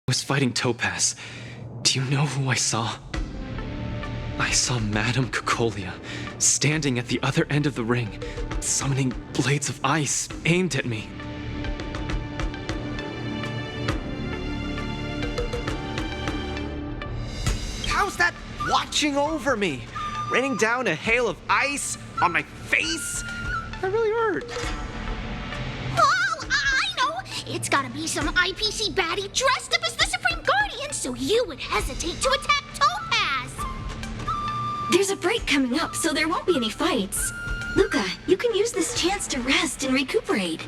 was fighting Topaz. Do you know who I saw? I saw Madame Cocolia standing at the other end of the ring, summoning blades of ice aimed at me. How's that watching over me? Raining down a hail of ice on my face? That really hurt. Oh, I know! It's gotta be some IPC baddie dressed up as the Supreme Guardian so you would hesitate to attack Topaz! There's a break coming up, so there won't be any fights. Luca, you can use this chance to rest and recuperate.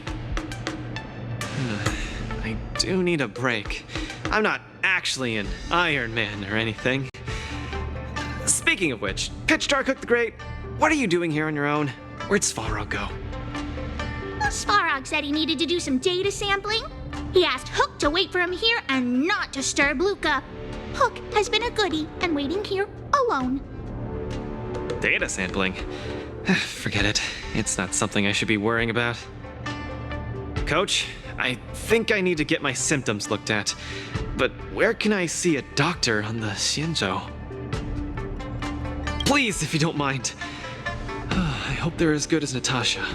I do need a break. I'm not actually an Iron Man or anything. Speaking of which, Pitch Darkhook the Great, what are you doing here on your own? Where'd Svarog go? Svarog said he needed to do some data sampling. He asked Hook to wait for him here and not disturb Luca. Hook has been a goodie and waiting here alone. Data sampling? Forget it. It's not something I should be worrying about. Coach, I think I need to get my symptoms looked at. But where can I see a doctor on the Xianzhou? Please, if you don't mind. I hope they're as good as Natasha.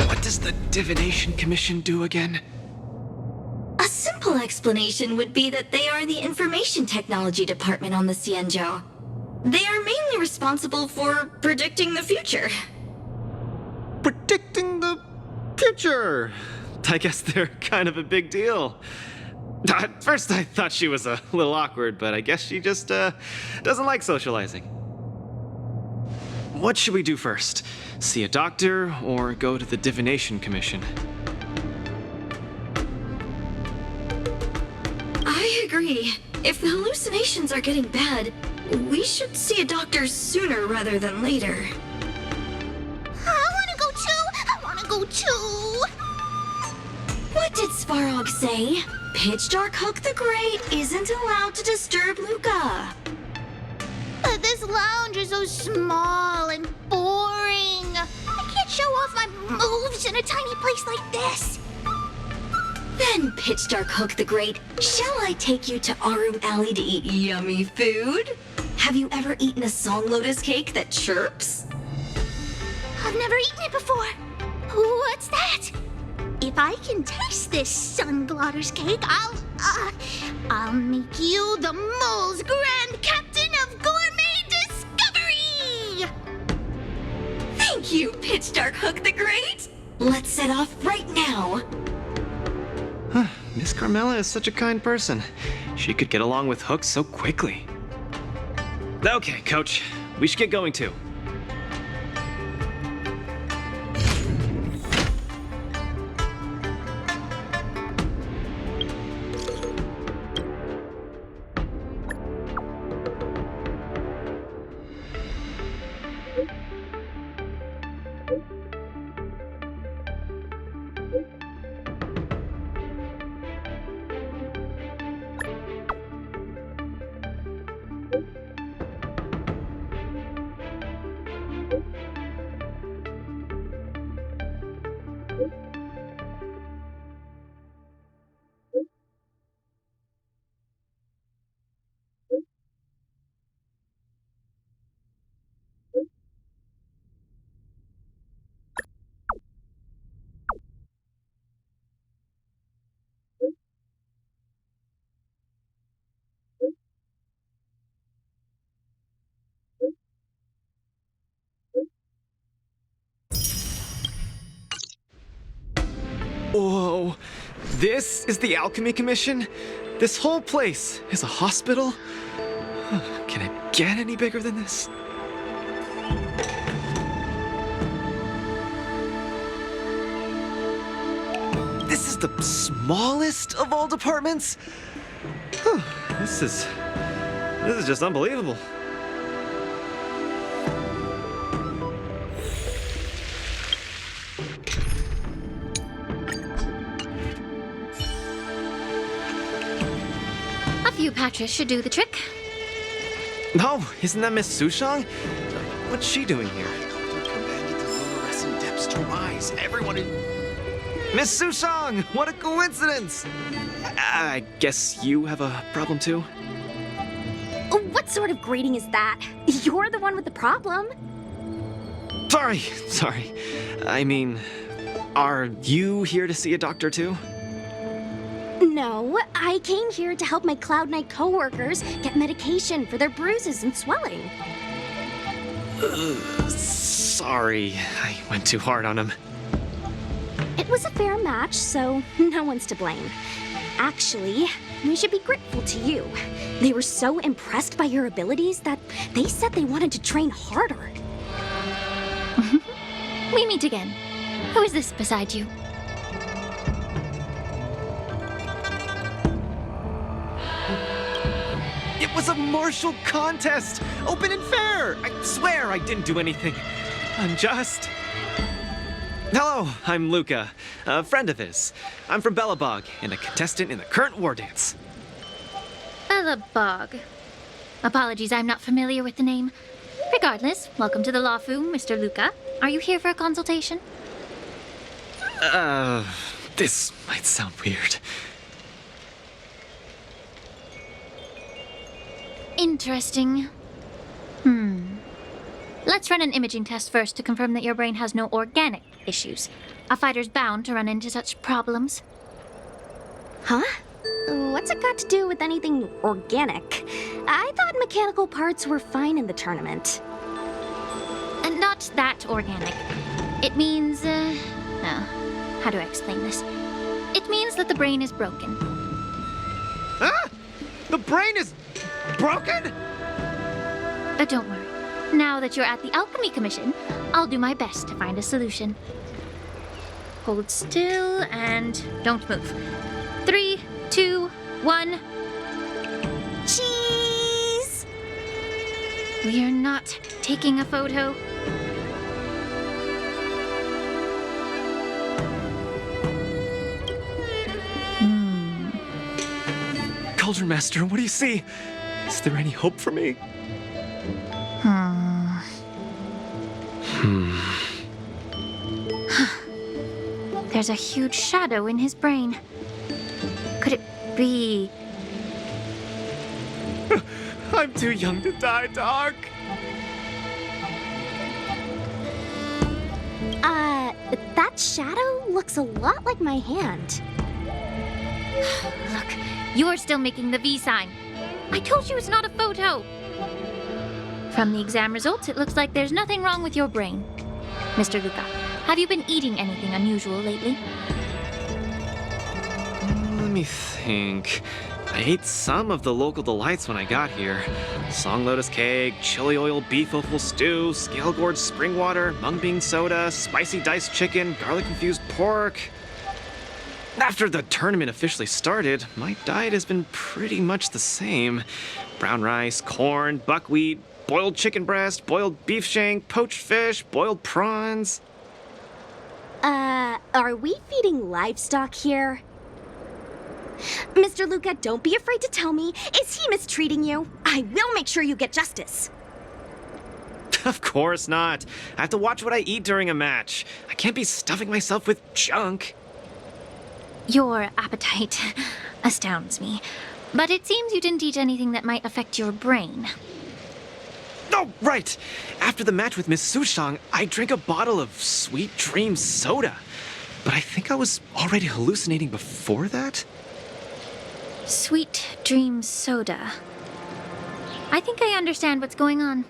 What does the Divination Commission do again? A simple explanation would be that they are the Information Technology Department on the Xianzhou. They are mainly responsible for predicting the future. Predicting the future! I guess they're kind of a big deal. At first I thought she was a little awkward, but I guess she just doesn't like socializing. What should we do first? See a doctor or go to the Divination Commission? I agree. If the hallucinations are getting bad, we should see a doctor sooner rather than later. I wanna go too! What did Svarog say? Pitch Darkhook the Great isn't allowed to disturb Luca. But this lounge is so small and boring. I can't show off my moves in a tiny place like this. Then, Pitch Darkhook the Great, shall I take you to Aru Alley to eat yummy food? Have you ever eaten a song lotus cake that chirps? I've never eaten it before. What's that? If I can taste this Sunglotters cake, I'll make you the mole's grand captain of gourmet discovery! Thank you, Pitch Darkhook the Great! Let's set off right now. Miss Carmela is such a kind person. She could get along with Hook so quickly. Okay, Coach. We should get going too. Whoa, this is the Alchemy Commission? This whole place is a hospital? Can it get any bigger than this? the smallest of all departments? Whew, this is just unbelievable. A few patches should do the trick. No, isn't that Miss Sushang? What's she doing here? Commanded the luminescent depths to rise. Everyone in... Miss Sushang! What a coincidence! I guess you have a problem too? What sort of greeting is that? You're the one with the problem. Sorry. I mean, are you here to see a doctor too? No, I came here to help my Cloud Knight coworkers get medication for their bruises and swelling. Sorry, I went too hard on him. It was a fair match, so no one's to blame. Actually, we should be grateful to you. They were so impressed by your abilities that they said they wanted to train harder. We meet again. Who is this beside you? It was a martial contest! Open and fair! I swear I didn't do anything unjust. Hello, I'm Luca, a friend of his. I'm from Bellabog, and a contestant in the current Wardance. Bellabog. Apologies, I'm not familiar with the name. Regardless, welcome to the Lawfu, Mr. Luca. Are you here for a consultation? This might sound weird. Interesting. Let's run an imaging test first to confirm that your brain has no organic issues. A fighter's bound to run into such problems. Huh? What's it got to do with anything organic? I thought mechanical parts were fine in the tournament. And not that organic. It means, how do I explain this? It means that the brain is broken. Ah! The brain is broken? Don't worry. Now that you're at the Alchemy Commission, I'll do my best to find a solution. Hold still and don't move. 3, 2, 1. Cheese! We're not taking a photo. Cauldron Master, what do you see? Is there any hope for me? There's a huge shadow in his brain. Could it be... I'm too young to die, Doc. That shadow looks a lot like my hand. Look, you're still making the V sign. I told you it's not a photo. From the exam results, it looks like there's nothing wrong with your brain. Mr. Luca, have you been eating anything unusual lately? Let me think. I ate some of the local delights when I got here. Song lotus cake, chili oil beef offal stew, scale gourd spring water, mung bean soda, spicy diced chicken, garlic infused pork. After the tournament officially started, my diet has been pretty much the same. Brown rice, corn, buckwheat, boiled chicken breast, boiled beef shank, poached fish, boiled prawns. Are we feeding livestock here? Mr. Luca, don't be afraid to tell me. Is he mistreating you? I will make sure you get justice. Of course not. I have to watch what I eat during a match. I can't be stuffing myself with junk. Your appetite astounds me. But it seems you didn't eat anything that might affect your brain. Oh, right! After the match with Miss Sushang, I drank a bottle of Sweet Dream soda. But I think I was already hallucinating before that? Sweet Dream Soda. I think I understand what's going on.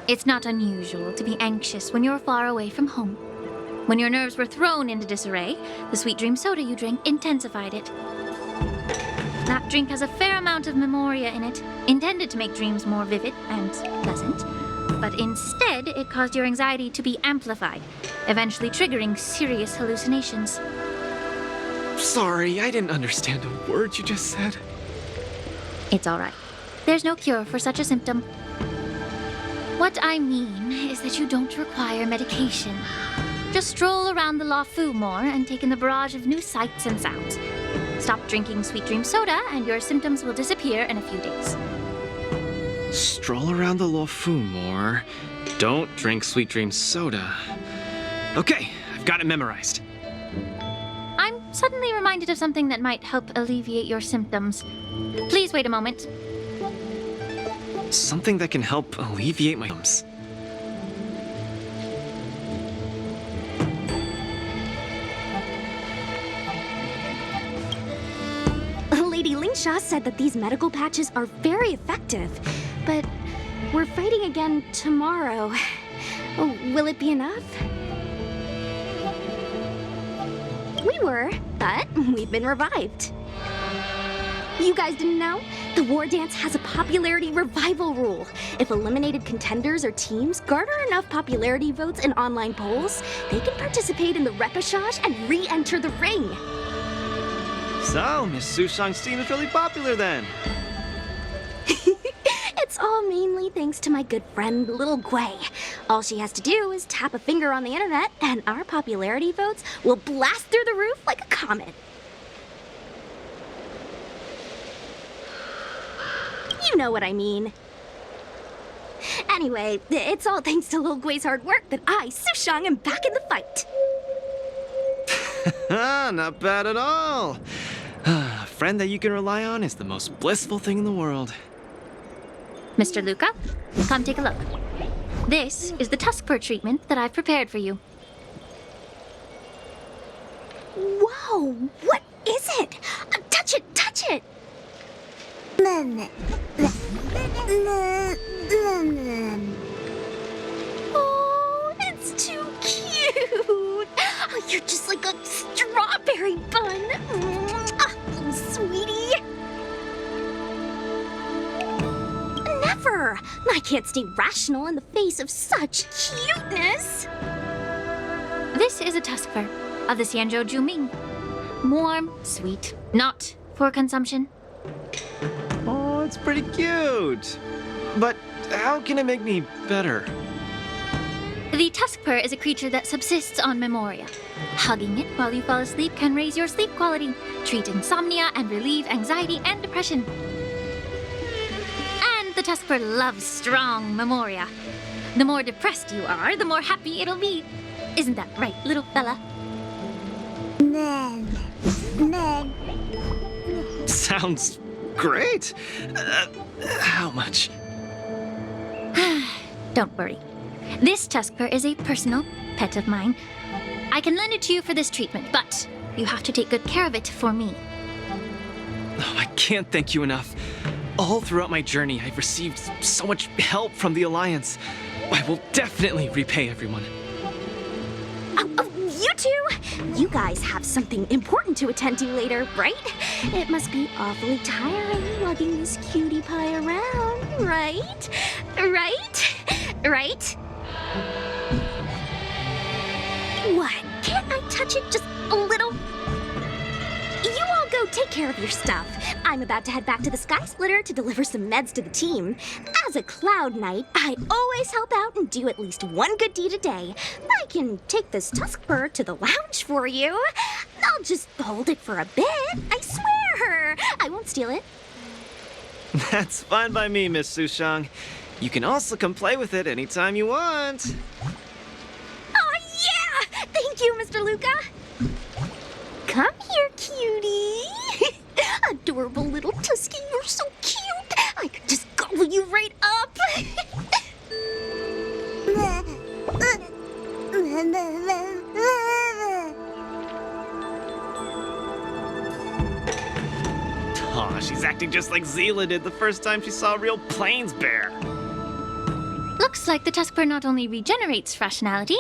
It's not unusual to be anxious when you're far away from home. When your nerves were thrown into disarray, the Sweet Dream Soda you drank intensified it. That drink has a fair amount of memoria in it, intended to make dreams more vivid and pleasant. But instead, it caused your anxiety to be amplified, eventually triggering serious hallucinations. sorry, I didn't understand a word you just said. It's all right. There's no cure for such a symptom. What I mean is that you don't require medication. Just stroll around the La Fu more and take in the barrage of new sights and sounds. Stop drinking Sweet Dream soda and your symptoms will disappear in a few days. Stroll around the Lo Fu more. Don't drink Sweet Dream soda. Okay, I've got it memorized. I'm suddenly reminded of something that might help alleviate your symptoms. Please wait a moment. Something that can help alleviate my symptoms. Lady Lingsha said that these medical patches are very effective, but we're fighting again tomorrow. Oh, will it be enough? We were, but we've been revived. You guys didn't know? The Wardance has a popularity revival rule. If eliminated contenders or teams garner enough popularity votes in online polls, they can participate in the repechage and re-enter the ring. So, Miss Sushang's team is really popular then. It's all mainly thanks to my good friend, Little Gui. All she has to do is tap a finger on the internet, and our popularity votes will blast through the roof like a comet. You know what I mean. Anyway, it's all thanks to Little Gui's hard work that I, Sushang, am back in the fight. Not bad at all. A friend that you can rely on is the most blissful thing in the world. Mr. Luca, come take a look. This is the tusk fur treatment that I've prepared for you. Whoa, what is it? Touch it, touch it! Oh, it's too cute! Oh, you're just like a strawberry bun! Ah, little sweetie! Never! I can't stay rational in the face of such cuteness! This is a tusk fur of the Xianzhou Juming. Warm, sweet, not for consumption. Oh, it's pretty cute. But how can it make me better? The tusk fur is a creature that subsists on memoria. Hugging it while you fall asleep can raise your sleep quality, treat insomnia, and relieve anxiety and depression. And the tusk fur loves strong memoria. The more depressed you are, the more happy it'll be. Isn't that right, little fella? Sounds great. How much? Don't worry. This tusk fur is a personal pet of mine. I can lend it to you for this treatment, but you have to take good care of it for me. Oh, I can't thank you enough. All throughout my journey, I've received so much help from the Alliance. I will definitely repay everyone. Oh, you two! You guys have something important to attend to later, right? It must be awfully tiring lugging this cutie pie around, right? Right? What? Can't I touch it just a little? You all go take care of your stuff. I'm about to head back to the Sky Splitter to deliver some meds to the team. As a Cloud Knight, I always help out and do at least one good deed a day. I can take this tusk fur to the lounge for you. I'll just hold it for a bit. I swear. I won't steal it. That's fine by me, Miss Sushang. You can also come play with it anytime you want. Oh, yeah! Thank you, Mr. Luca. Come here, cutie. Adorable little Tusky, you're so cute. I could just gobble you right up. Aw, she's acting just like Zila did the first time she saw a real plains bear. Looks like the tusk fur not only regenerates rationality,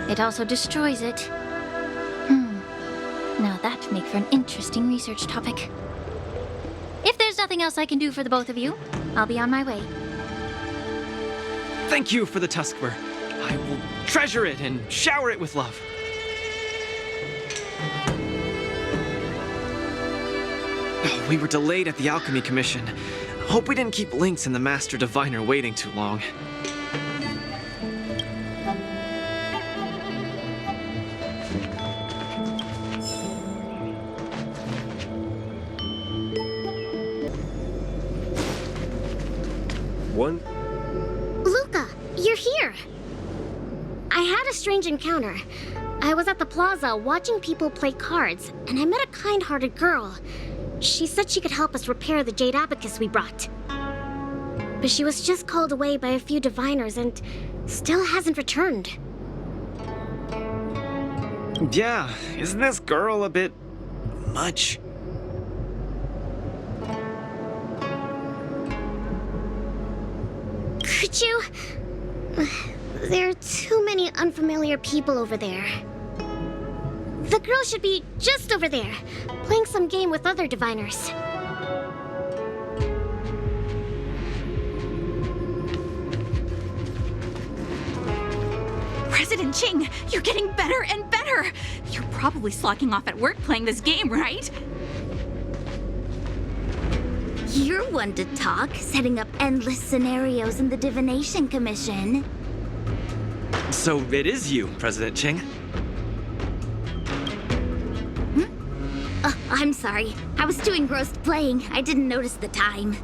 it also destroys it. Now that'd make for an interesting research topic. If there's nothing else I can do for the both of you, I'll be on my way. Thank you for the tusk fur. I will treasure it and shower it with love. We were delayed at the Alchemy Commission. Hope we didn't keep Lynx and the Master Diviner waiting too long. One. Luca, you're here. I had a strange encounter. I was at the plaza watching people play cards, and I met a kind-hearted girl. She said she could help us repair the Jade Abacus we brought. But she was just called away by a few diviners and still hasn't returned. Yeah, isn't this girl a bit much? Could you... There are too many unfamiliar people over there. The girl should be just over there, playing some game with other diviners. President Ching, you're getting better and better! You're probably slacking off at work playing this game, right? You're one to talk, setting up endless scenarios in the Divination Commission. So it is you, President Ching. I'm sorry. I was too engrossed playing. I didn't notice the time.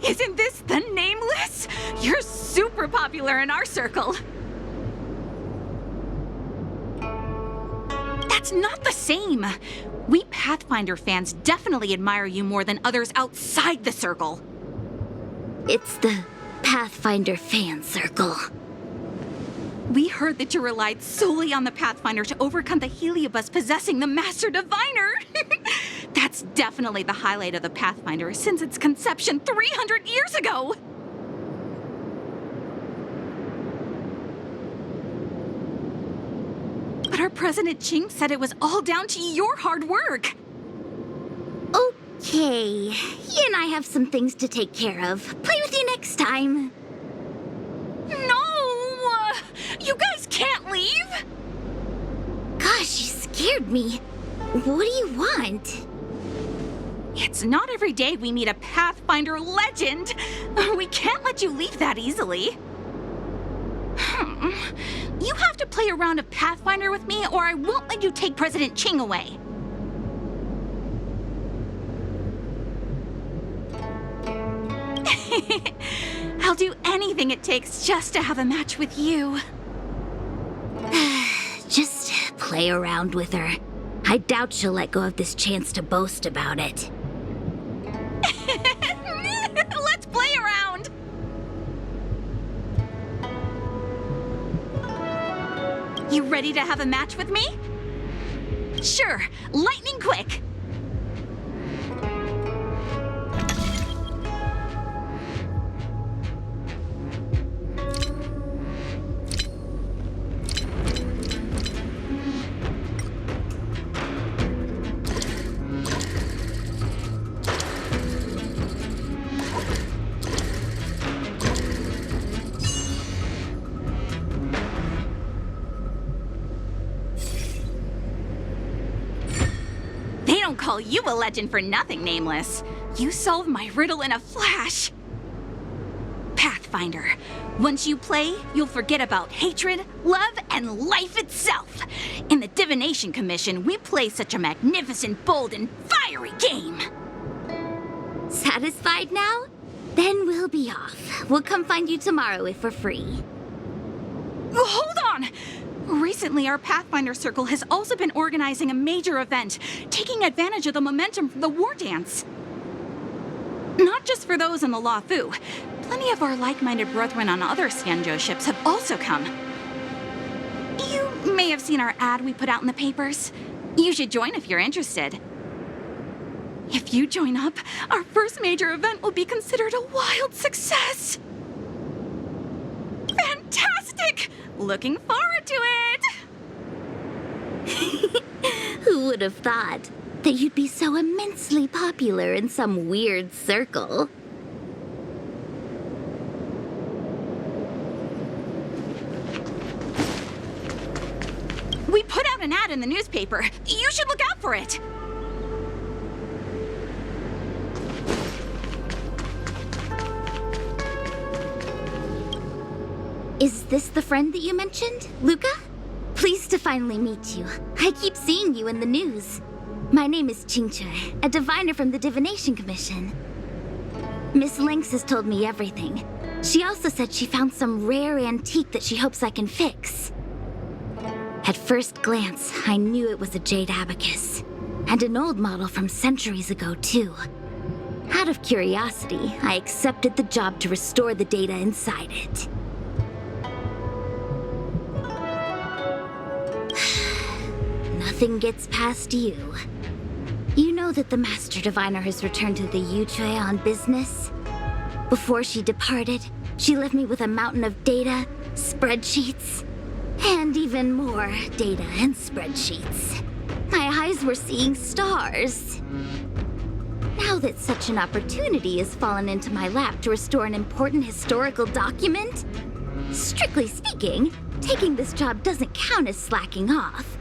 Isn't this the Nameless? You're super popular in our circle. That's not the same. We Pathfinder fans definitely admire you more than others outside the circle. It's the Pathfinder fan circle. We heard that you relied solely on the Pathfinder to overcome the Heliobus possessing the Master Diviner. That's definitely the highlight of the Pathfinder since its conception 300 years ago. But our President Ching said it was all down to your hard work. Okay. He and I have some things to take care of. Play with you next time. No! You guys can't leave! Gosh, you scared me. What do you want? It's not every day we meet a Pathfinder legend. We can't let you leave that easily. You have to play a round of Pathfinder with me, or I won't let you take President Ching away. I'll do anything it takes just to have a match with you. Just play around with her. I doubt she'll let go of this chance to boast about it. Let's play around! You ready to have a match with me? Sure, lightning quick! Call you a legend for nothing, Nameless. You solved my riddle in a flash. Pathfinder, once you play, you'll forget about hatred, love, and life itself. In the Divination Commission, we play such a magnificent, bold, and fiery game. Satisfied now? Then we'll be off. We'll come find you tomorrow if we're free. Hold on! Recently, our Pathfinder Circle has also been organizing a major event, taking advantage of the momentum from the Wardance. Not just for those in the Law Fu. Plenty of our like-minded brethren on other Xianzhou ships have also come. You may have seen our ad we put out in the papers. You should join if you're interested. If you join up, our first major event will be considered a wild success. Fantastic! Looking forward to it! Who would have thought that you'd be so immensely popular in some weird circle? We put out an ad in the newspaper. You should look out for it. Is this the friend that you mentioned, Luca? Pleased to finally meet you. I keep seeing you in the news. My name is Qingche, a diviner from the Divination Commission. Miss Lynx has told me everything. She also said she found some rare antique that she hopes I can fix. At first glance, I knew it was a jade abacus. And an old model from centuries ago, too. Out of curiosity, I accepted the job to restore the data inside it. Nothing gets past you. You know that the Master Diviner has returned to the Yuchue on business? Before she departed, she left me with a mountain of data, spreadsheets, and even more data and spreadsheets. My eyes were seeing stars. Now that such an opportunity has fallen into my lap to restore an important historical document, strictly speaking, taking this job doesn't count as slacking off.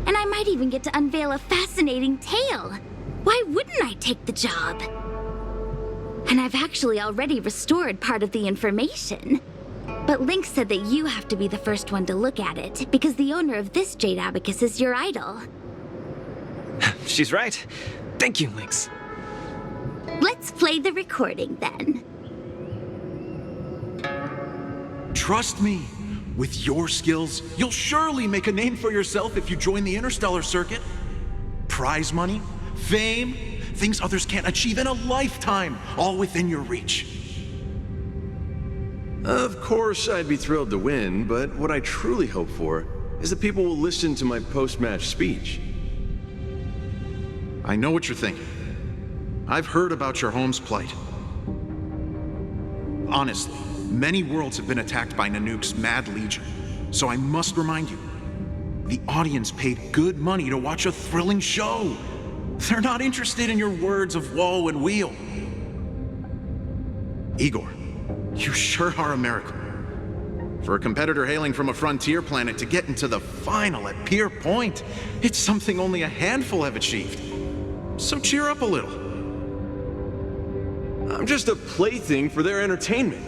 And I might even get to unveil a fascinating tale. Why wouldn't I take the job? And I've actually already restored part of the information. But Lynx said that you have to be the first one to look at it, because the owner of this jade abacus is your idol. She's right. Thank you, Lynx. Let's play the recording then. Trust me, with your skills, you'll surely make a name for yourself if you join the interstellar circuit. Prize money, fame, things others can't achieve in a lifetime, all within your reach. Of course, I'd be thrilled to win, but what I truly hope for is that people will listen to my post-match speech. I know what you're thinking. I've heard about your home's plight. Honestly, many worlds have been attacked by Nanook's Mad Legion, so I must remind you, the audience paid good money to watch a thrilling show. They're not interested in your words of woe and weal. Igor, you sure are a miracle. For a competitor hailing from a frontier planet to get into the final at Pier Point, it's something only a handful have achieved. So cheer up a little. I'm just a plaything for their entertainment.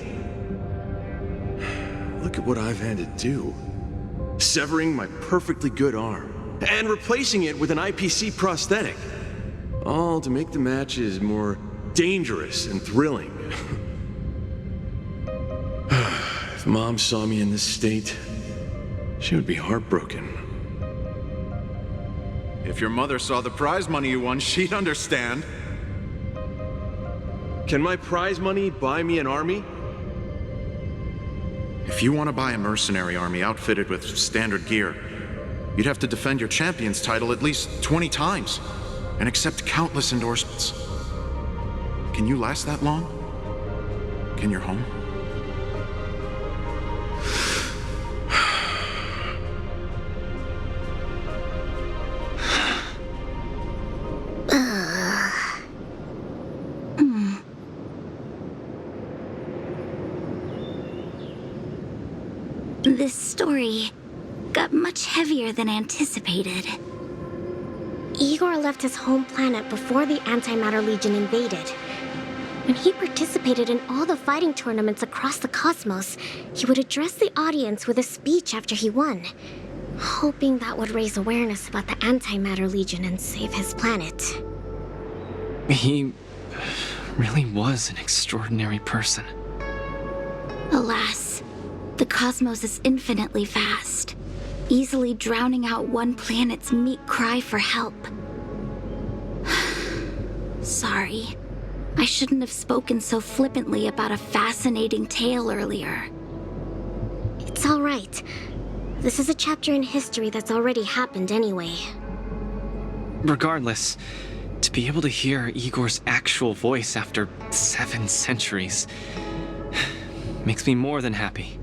Look at what I've had to do. Severing my perfectly good arm and replacing it with an IPC prosthetic. All to make the matches more dangerous and thrilling. If Mom saw me in this state, she would be heartbroken. If your mother saw the prize money you won, she'd understand. Can my prize money buy me an army? If you want to buy a mercenary army outfitted with standard gear, you'd have to defend your champion's title at least 20 times and accept countless endorsements. Can you last that long? Can your home? This story got much heavier than anticipated. Igor left his home planet before the Antimatter Legion invaded. When he participated in all the fighting tournaments across the cosmos, he would address the audience with a speech after he won, hoping that would raise awareness about the Antimatter Legion and save his planet. He really was an extraordinary person. Alas, the cosmos is infinitely vast, easily drowning out one planet's meek cry for help. Sorry. I shouldn't have spoken so flippantly about a fascinating tale earlier. It's all right. This is a chapter in history that's already happened anyway. Regardless, to be able to hear Igor's actual voice after 7 centuries makes me more than happy.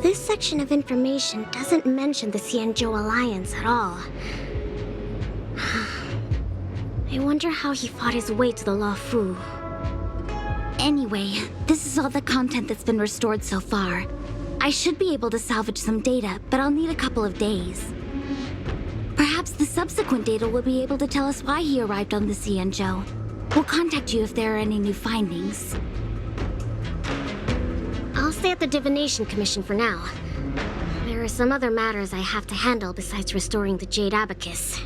This section of information doesn't mention the Xianzhou Alliance at all. I wonder how he fought his way to the Luofu. Anyway, this is all the content that's been restored so far. I should be able to salvage some data, but I'll need a couple of days. Perhaps the subsequent data will be able to tell us why he arrived on the Xianzhou. We'll contact you if there are any new findings. I'll stay at the Divination Commission for now. There are some other matters I have to handle besides restoring the Jade Abacus.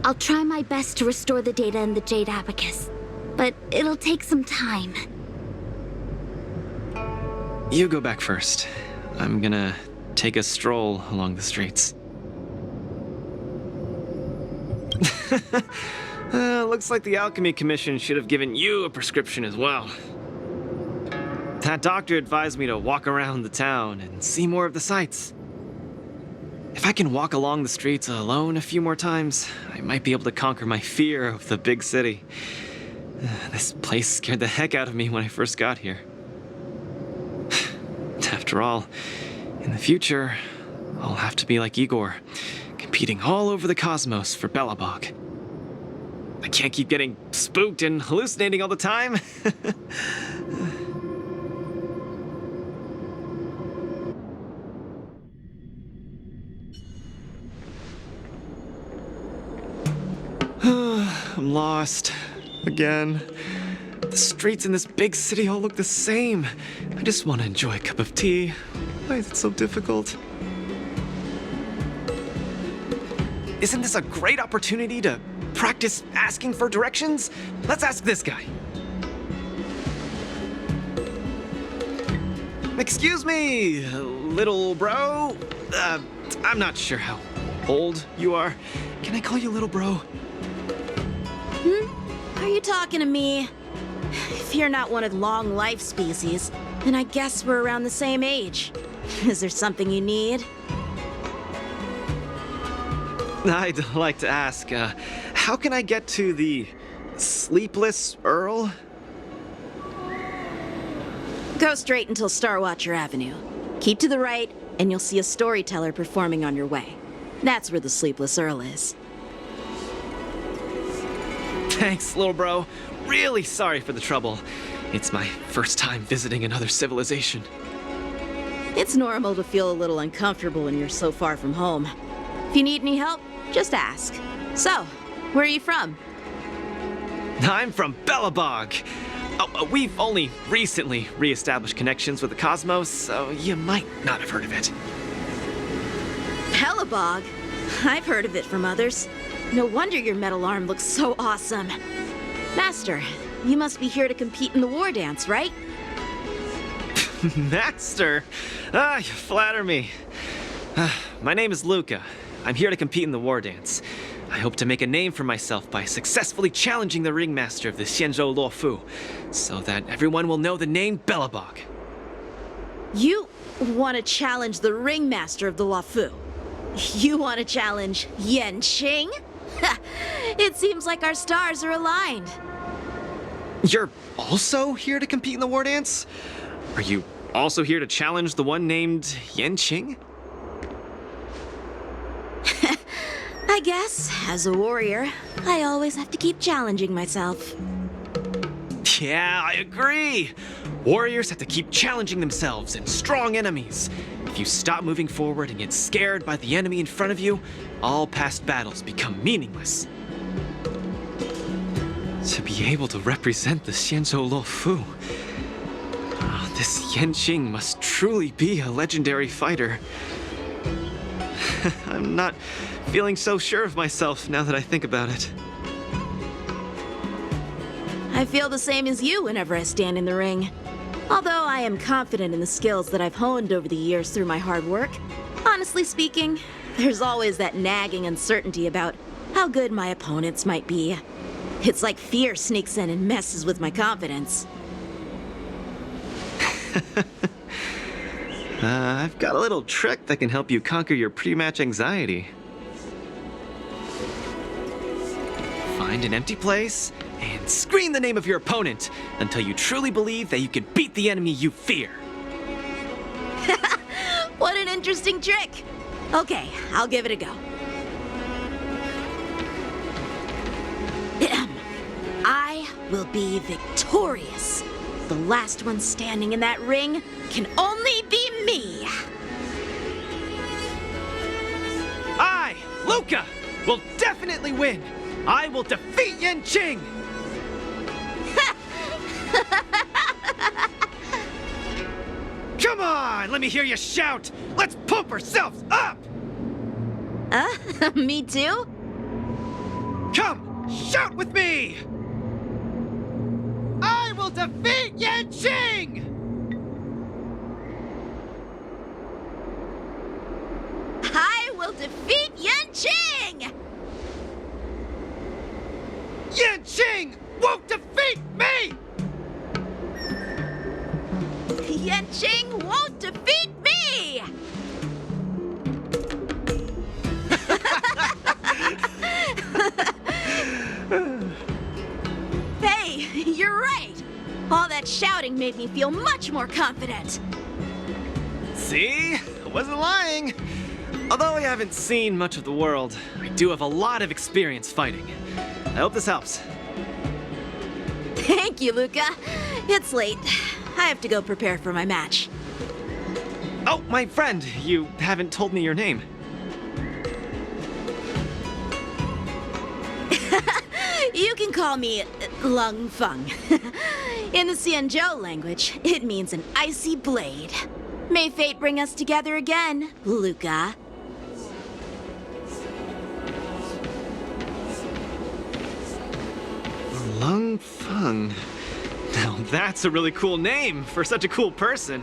I'll try my best to restore the data in the Jade Abacus, but it'll take some time. You go back first. I'm gonna take a stroll along the streets. Looks like the Alchemy Commission should have given you a prescription as well. That doctor advised me to walk around the town and see more of the sights. If I can walk along the streets alone a few more times, I might be able to conquer my fear of the big city. This place scared the heck out of me when I first got here. After all, in the future, I'll have to be like Igor, competing all over the cosmos for Belobog. I can't keep getting spooked and hallucinating all the time. I'm lost. Again. The streets in this big city all look the same. I just want to enjoy a cup of tea. Why is it so difficult? Isn't this a great opportunity to practice asking for directions? Let's ask this guy. Excuse me, little bro. I'm not sure how old you are. Can I call you little bro? Are you talking to me? If you're not one of long life species, then I guess we're around the same age. Is there something you need? I'd like to ask, how can I get to the Sleepless Earl? Go straight until Starwatcher Avenue. Keep to the right, and you'll see a storyteller performing on your way. That's where the Sleepless Earl is. Thanks, little bro. Really sorry for the trouble. It's my first time visiting another civilization. It's normal to feel a little uncomfortable when you're so far from home. If you need any help, just ask. So, where are you from? I'm from Belobog. We've only recently re-established connections with the cosmos, so you might not have heard of it. Belobog? I've heard of it from others. No wonder your metal arm looks so awesome. Master, you must be here to compete in the Wardance, right? Master? You flatter me. My name is Luca. I'm here to compete in the Wardance. I hope to make a name for myself by successfully challenging the ringmaster of the Xianzhou Luofu, so that everyone will know the name Belobog. You want to challenge the ringmaster of the Luofu? You want to challenge Yanqing? It seems like our stars are aligned. You're also here to compete in the Wardance? Are you also here to challenge the one named Yanqing? I guess, as a warrior, I always have to keep challenging myself. Yeah, I agree. Warriors have to keep challenging themselves and strong enemies. If you stop moving forward and get scared by the enemy in front of you, all past battles become meaningless. To be able to represent the Xianzhou Luofu, this Yanqing must truly be a legendary fighter. I'm not feeling so sure of myself now that I think about it. I feel the same as you whenever I stand in the ring. Although I am confident in the skills that I've honed over the years through my hard work, honestly speaking, there's always that nagging uncertainty about how good my opponents might be. It's like fear sneaks in and messes with my confidence. I've got a little trick that can help you conquer your pre-match anxiety. Find an empty place and scream the name of your opponent until you truly believe that you can beat the enemy you fear. What an interesting trick! Okay, I'll give it a go. I will be victorious. The last one standing in that ring can only be me. I, Luca, will definitely win. I will defeat Yanqing. Come on, let me hear you shout! Let's pump ourselves up! Me too? Come, shout with me! I will defeat Yanqing! I will defeat Yanqing! Yanqing won't defeat me! Yanqing won't defeat me! Hey, you're right! All that shouting made me feel much more confident. See? I wasn't lying. Although I haven't seen much of the world, I do have a lot of experience fighting. I hope this helps. Thank you, Luca. It's late. I have to go prepare for my match. Oh, my friend, you haven't told me your name. You can call me Lung Feng. In the Xianzhou language, it means an icy blade. May fate bring us together again, Luca. Lung Feng. Now that's a really cool name for such a cool person.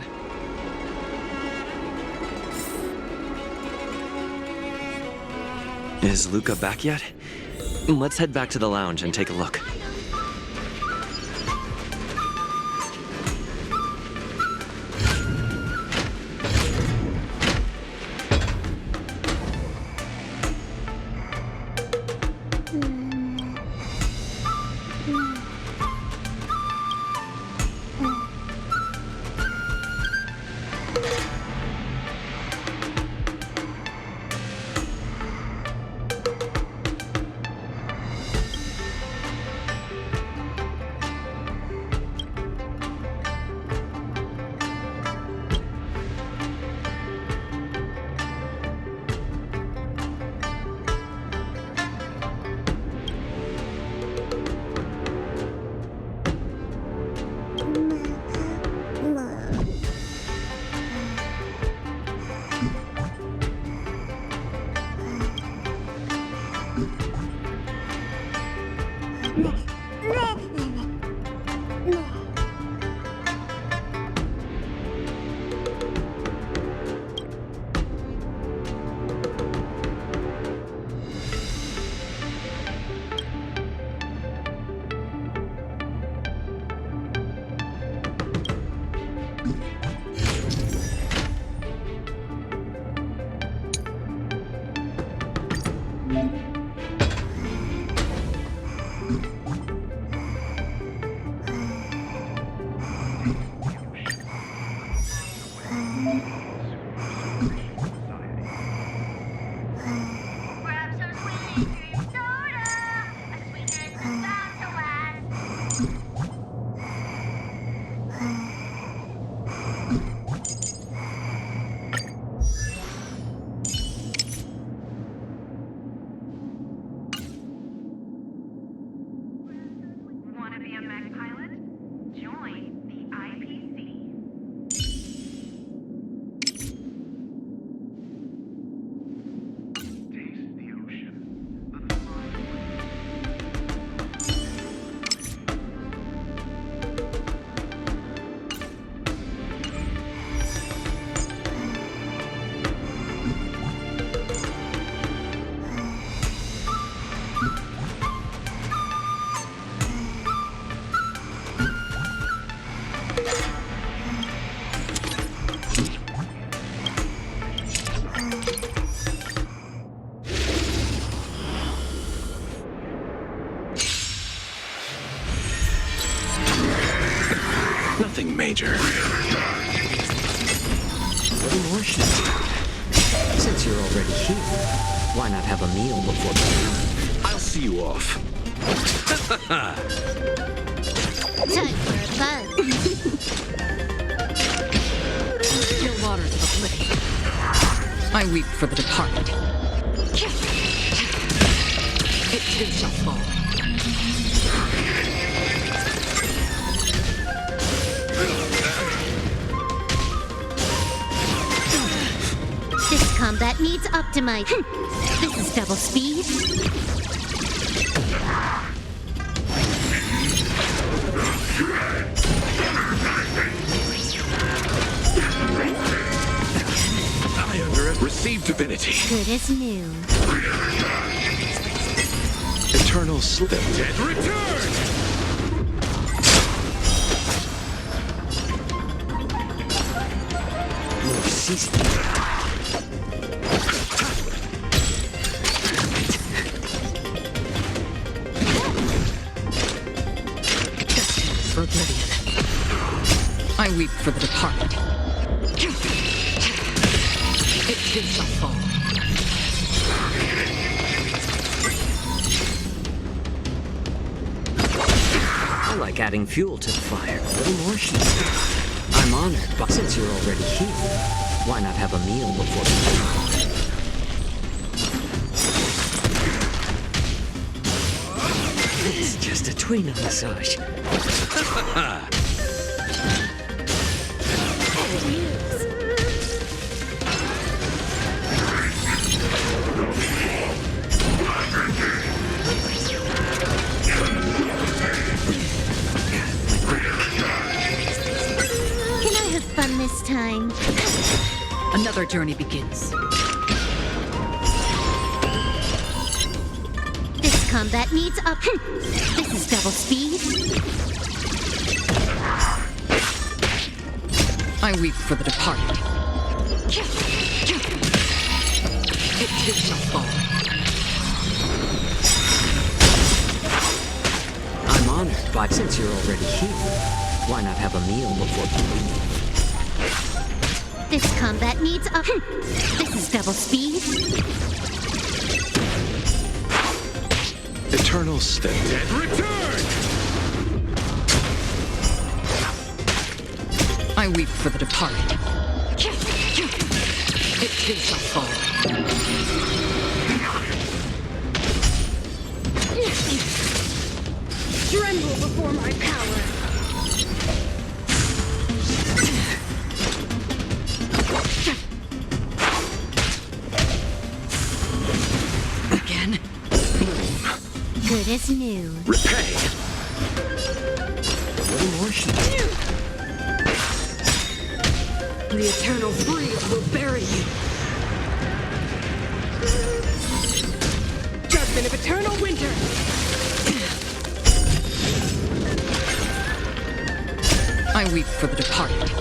Is Luca back yet? Let's head back to the lounge and take a look. Nothing major. What more should I do? Since you're already here, why not have a meal before bed? I'll see you off. Time for a fun. Still waters of oblivion. I weep for the departed. It too shall fall. This combat needs optimizing. This is double speed. Receive divinity. Good as new. Eternal slip. Dead return! For oblivion. I weep for the departed. It too shall fall. I like adding fuel to the fire. A little more heat. I'm honored, but since you're already here, why not have a meal before we It's just a tweener massage. Can I have fun this time? Another journey begins. This combat needs up. This is double speed. I weep for the departed. It too shall fall. I'm honored, but since you're already here, why not have a meal before you leave? This combat needs up. This is double speed. Eternal step. Dead return! I weep for the departed. It too shall fall. Tremble before my power. Again? Good as new. Repay! A little more heat. The eternal freeze will bury you. Judgment of eternal winter. I weep for the departed.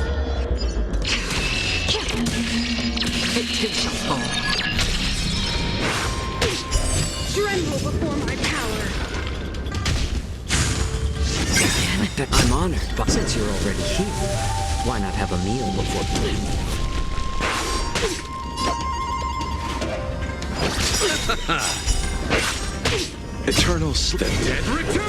It too shall fall. Tremble before my power. I'm honored, but since you're already here, why not have a meal before you leave? Eternal slip. Dead return!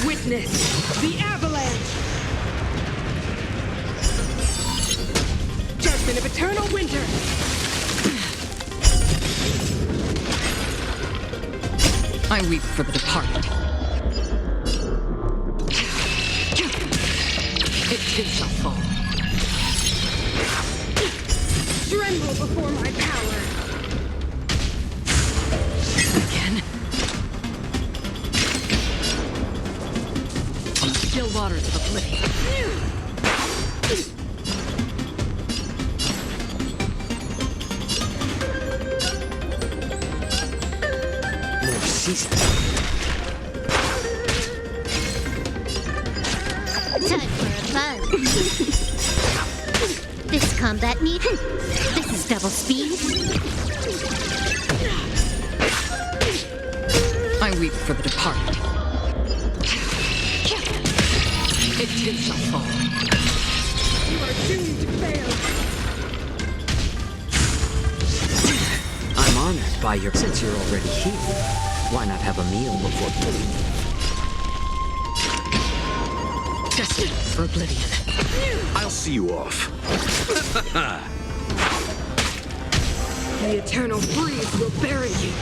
Witness the avalanche. Judgment of eternal winter. I weep for the departed. It too shall fall. Tremble before my power. Again? On the still waters of oblivion. More season. Time for a buzz. This combat needs. This is double speed. I weep for the departed. It too shall fall. You are doomed to fail. I'm honored by your... Since you're already here, why not have a meal before you leave? Destined for oblivion. I'll see you off. The eternal freeze will bury you.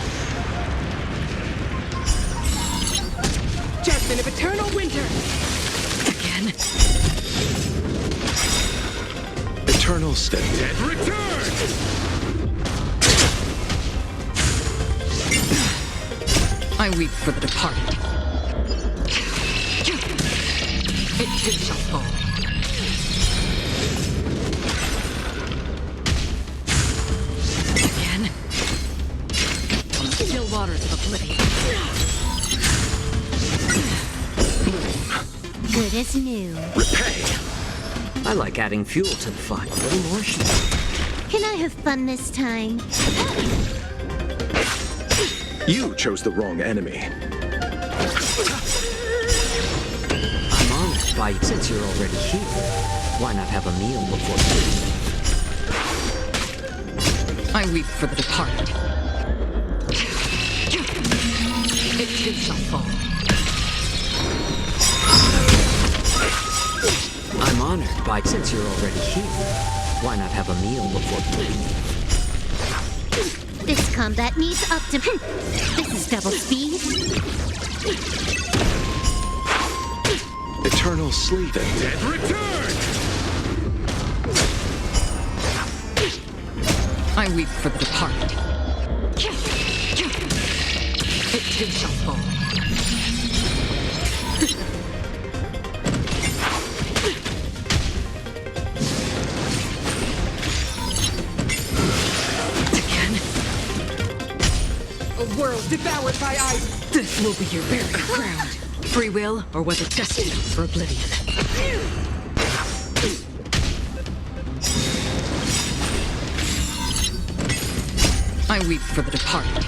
Judgment season of eternal winter. Again? Eternal Step Dead return! I weep for the departed. It too shall fall. Again? On the still waters of oblivion. Good as new. Repay! I like adding fuel to the fire. A little more heat. Can I have fun this time? You chose the wrong enemy. I'm honored by you. Since you're already here, why not have a meal before leaving? I weep for the departed. It too shall fall. I'm honored by since you're already here. Why not have a meal before leaving? This combat needs optim. This is double speed. Eternal Sleep. The Dead return! I weep for the departed. It too shall fall. World devoured by ice. This will be your burial ground. Free will, or was it destined for oblivion? I weep for the departed.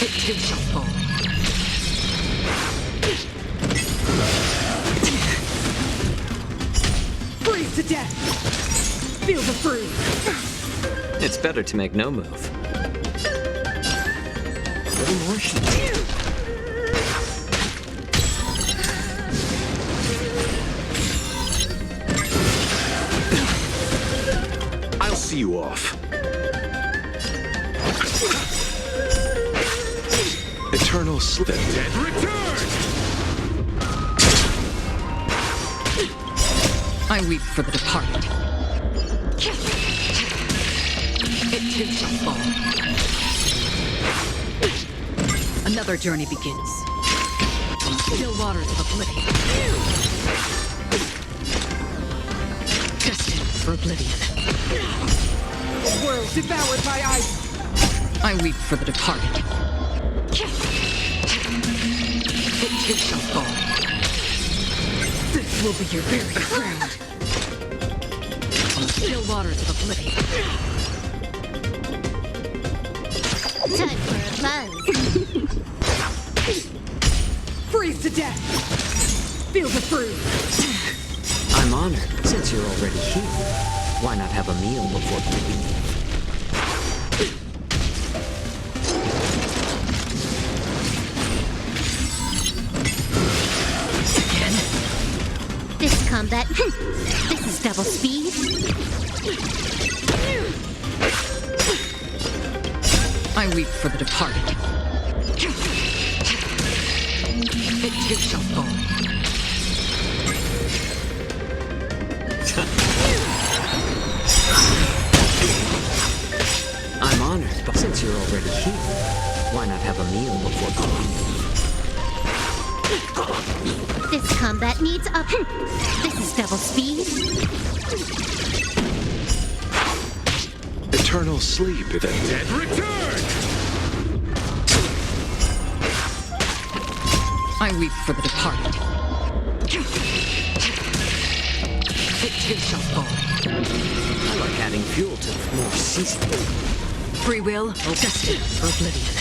It too shall fall. Freeze to death. Feel the fruit. It's better to make no move. A little more heat. I'll see you off. Eternal Sleep. The Dead return! I weep for the departed. It too shall fall. Another journey begins. On the still waters of oblivion. Destined for oblivion. A world devoured by ice. I weep for the departed. It too shall fall. This will be your burial ground. On the still waters of oblivion. Time for a buzz. Freeze to death. Feel the fruit. I'm honored. Since you're already here, why not have a meal before leaving? Again? This combat. This is double speed. I weep for the departed. It too shall fall. I'm honored, but since you're already here, why not have a meal before going? This combat needs optim. This is double speed. Eternal Sleep. The Dead return! I weep for the departed. It too shall fall. I like adding fuel to more season. Free will, or destined for oblivion.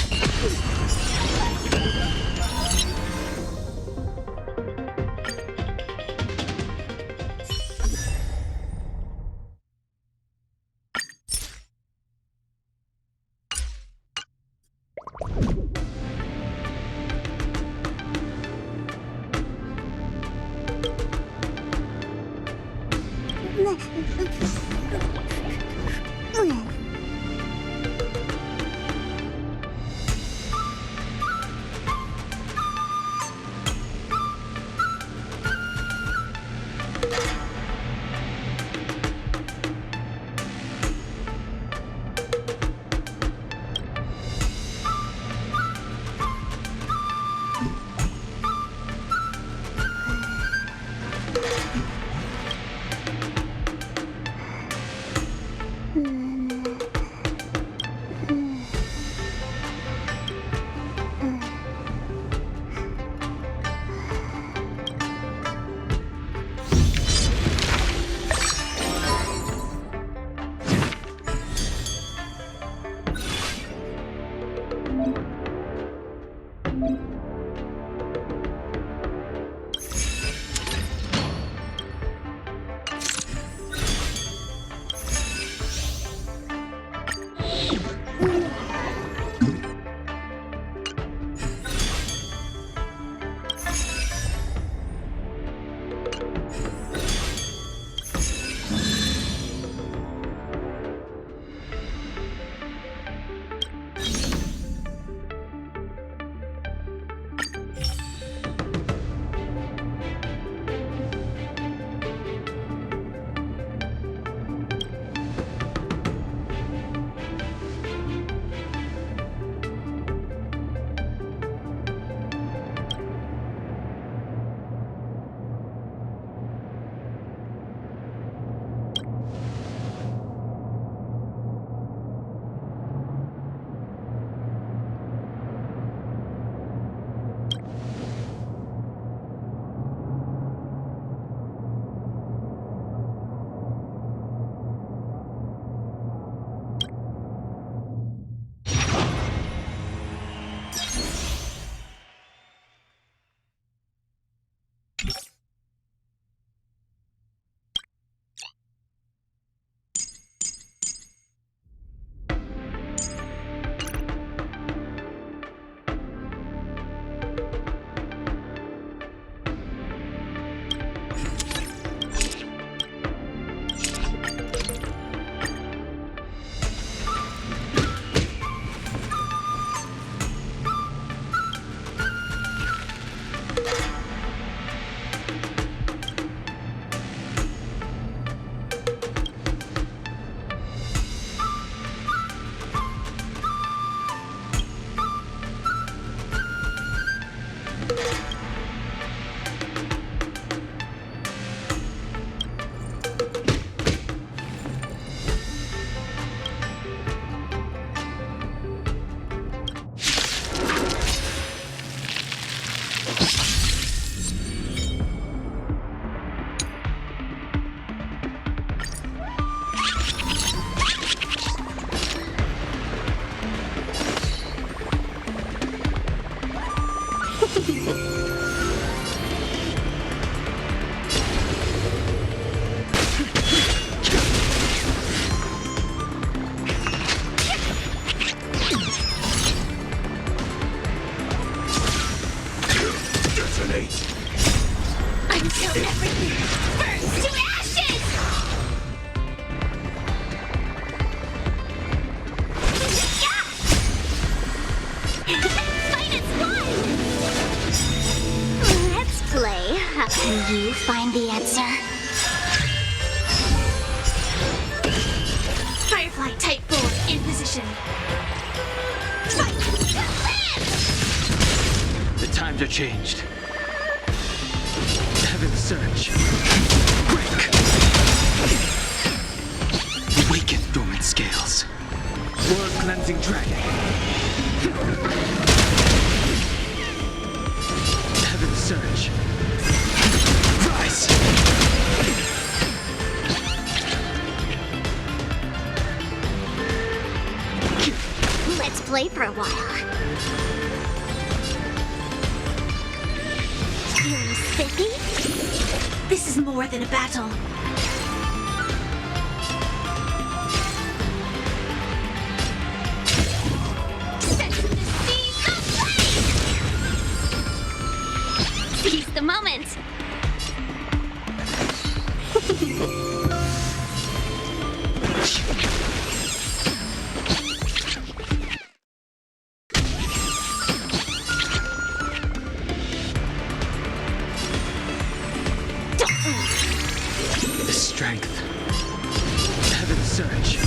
Until everything burns to ashes! Yeah! Fight is won! Let's play. Can you find the answer? Firefly Type 4 in position. Fight! The times are changed. Heaven's Surge. Break! Awaken dormant scales. World Cleansing Dragon. Heaven's Surge. Rise! Let's play for a while. Feeling spiffy? This is more than a battle. Set the seas ablaze! Seize the moment! The strength. Heaven's Surge.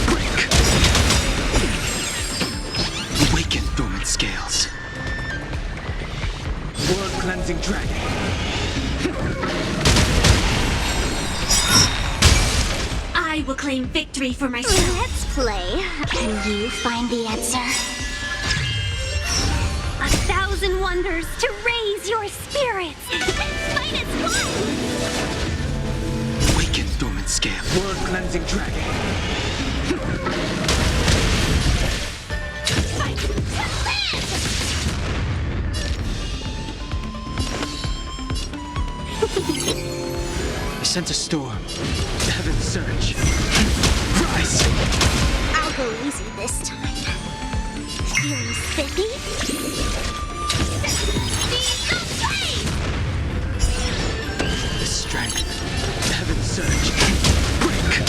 Break! Awaken dormant scales. World Cleansing Dragon. I will claim victory for myself. Let's play. Can you find the answer? 1,000 wonders to raise your spirits. Fight is won! Awaken dormant scale. World Cleansing Dragon. Fight to I sense a storm. Heaven's Surge. Rise! I'll go easy this time. Feeling spiffy? The strength. Heaven's Surge. Break!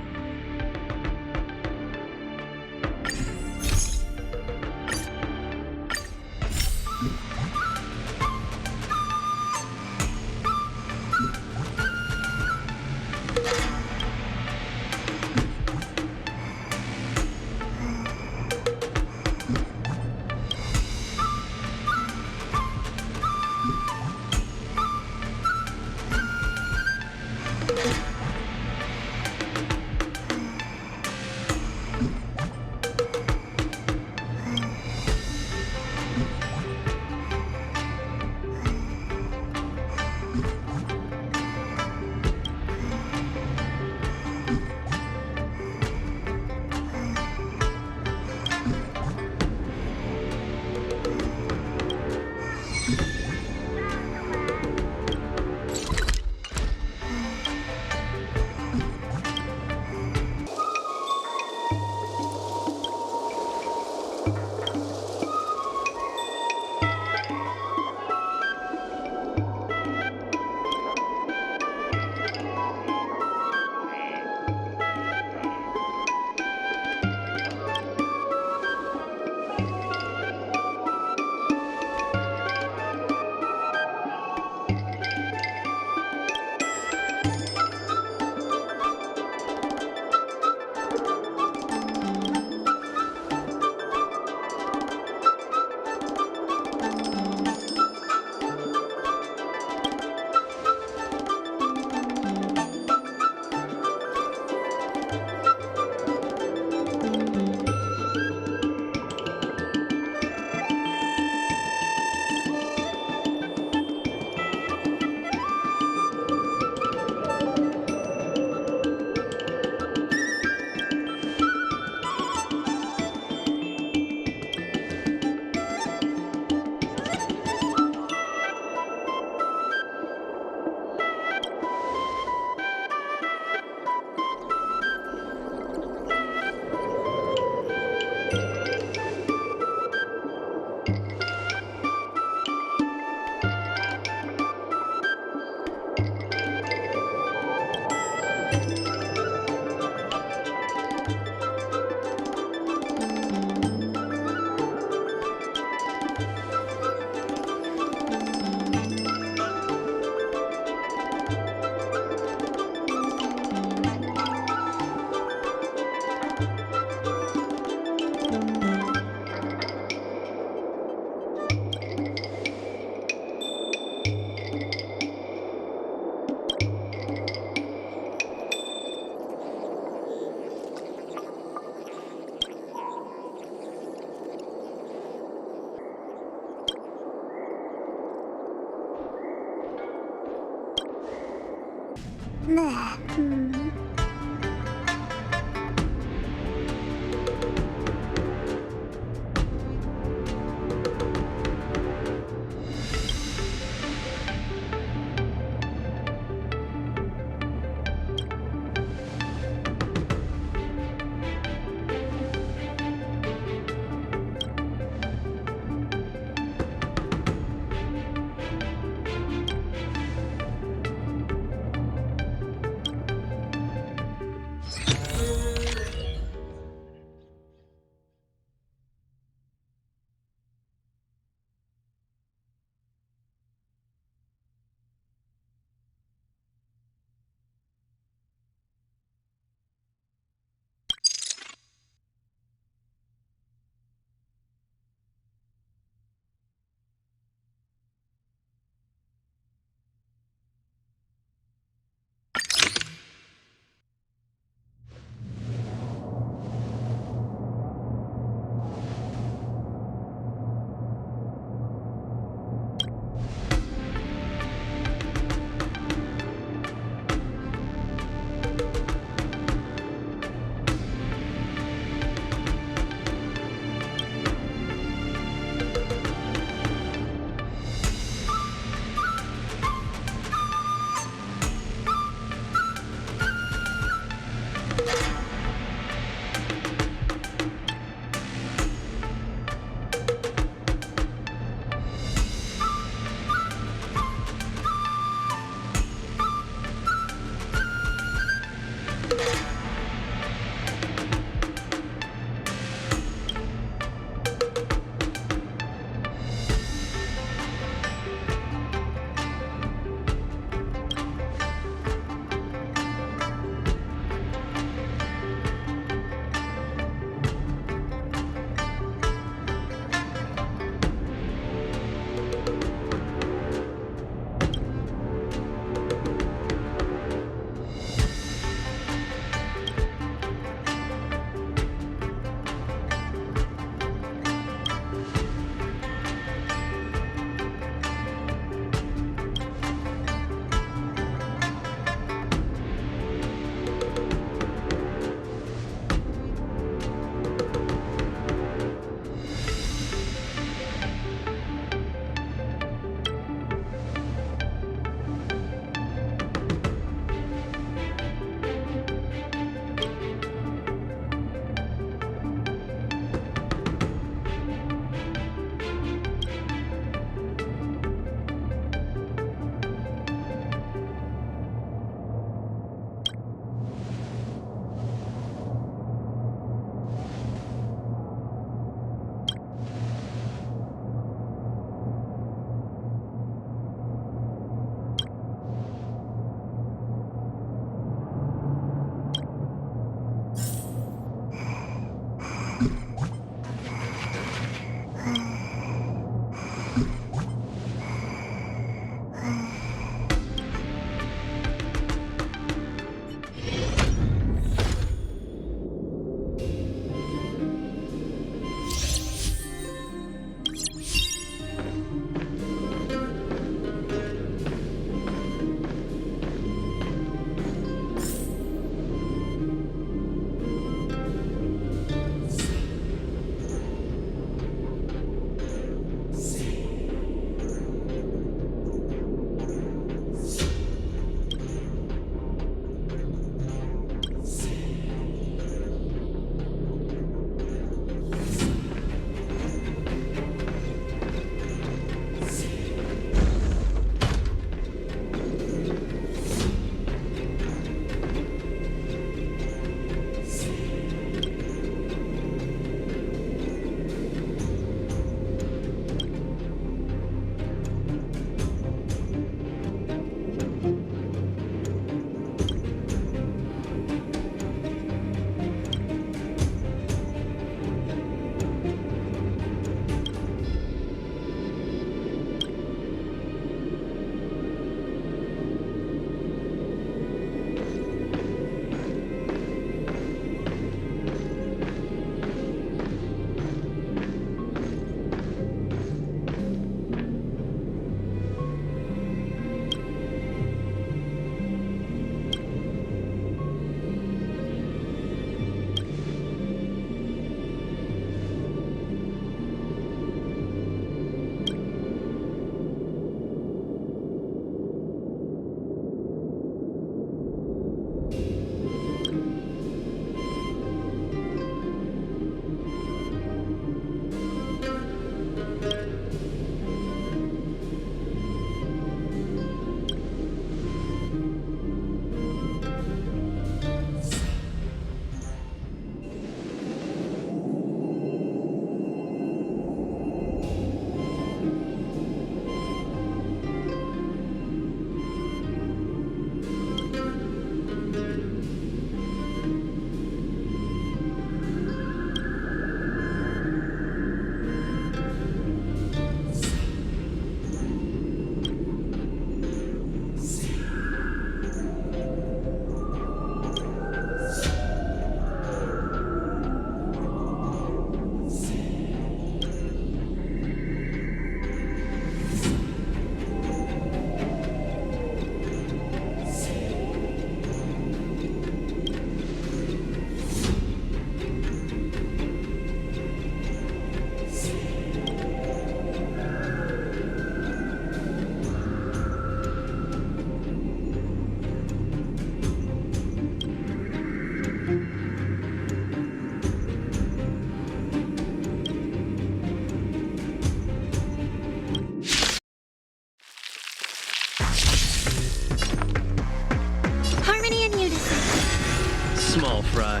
small fry.